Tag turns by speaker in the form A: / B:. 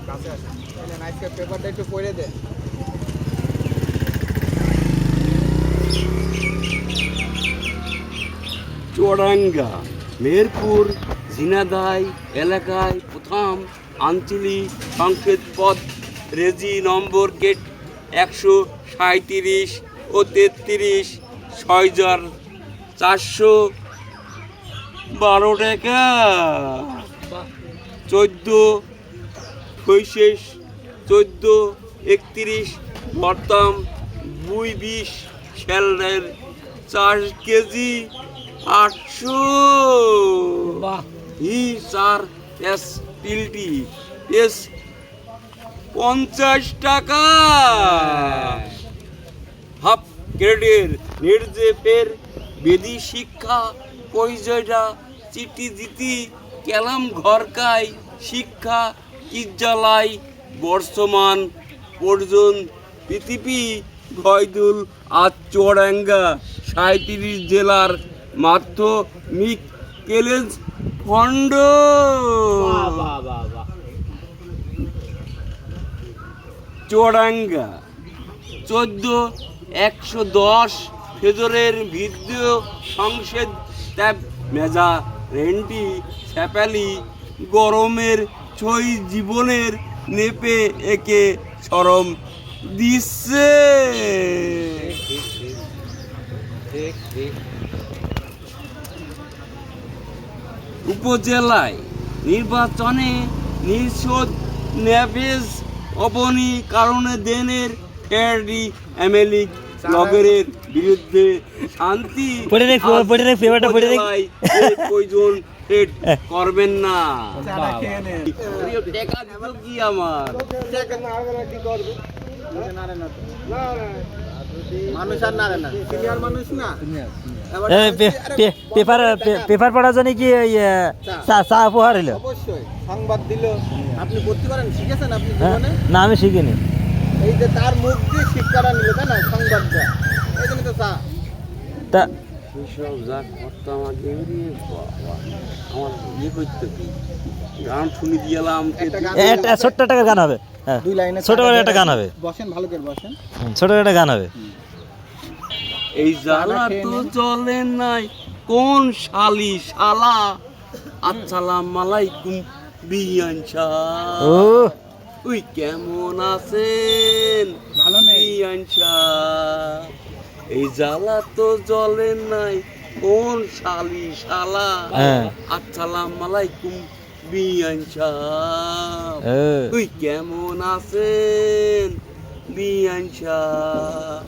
A: কাছে আসে নাইসকে পেপারটা একটু পড়ে দে।
B: চুয়াডাঙ্গা মেহেরপুর ঝিনাইদহ এলাকায় প্রথম আঞ্চলিক সংকেত পদ রেজি নম্বর গেট 137 ও 33 6,412 টাকা 14/6/14/31 বর্তম 220 স্যালের 4 কেজি 800 হি 4 এস পিলটি এস 50 টাকা হাফ গ্রেডের নির্দেশের বেদি শিক্ষা পরিচয়টা চিঠি দিতি কেলাম ঘরকায় শিক্ষা কিজ্জালাই বর্তমান পর্যন্ত পৃথিবী ঘয়দুল আজ চুয়াডাঙ্গা 37 জেলার মাধ্যমিক কলেজ খণ্ড চুয়াডাঙ্গা 14-110 ফেজরের ভিডিও সংসদ ট্যাব মেজা রেন্টি স্যাপালি গরমের ছই জীবনের নেপে একে শরম দিচ্ছে উপজেলায় নির্বাচনে নির্শোধ ন্যাপেজ অবনী কারণে দেনের ফেয়ারি এমএলএ লগের বিরুদ্ধে শান্তি প্রয়োজন করবেন না টাকা দিত কি আমার
A: মানুষ আর নারে না সিনিয়র মানুষ না
C: পেপার পড়ার জন্য কি চা উপহার হইল?
A: অবশ্যই সংবাদ দিল। আপনি করতে পারেন, শিখেছেন আপনি জীবনে?
C: না আমি শিখিনি।
A: এই যে তার মুখ দিয়ে শিক্ষাটা নিল তাই না সংবাদটা, এই জন্য তো চা
C: তা
B: সেসব যা করতো আমাকে আমার ইয়ে করতে কি গান শুনে দিলাম
C: একটা ছোট্ট একটা গান হবে। হ্যাঁ,
A: দুই লাইনে
C: ছোট করে একটা গান হবে।
A: বসেন, ভালো করে বসেন।
C: ছোট করে একটা গান হবে।
B: এই জ্বালা তো চলে নাই কোন শালি শালা আসসালামু আলাইকুম বিয়ান শাহ
C: ও
B: ওই কেমন আছেন
A: ভালো নেই
B: বিয়ান শাহ এই জ্বালা তো জ্বলে নাই কোন শালি শালা আসসালামু আলাইকুম বিয়ান শাহ ওই কেমন আছেন বিয়ান শাহ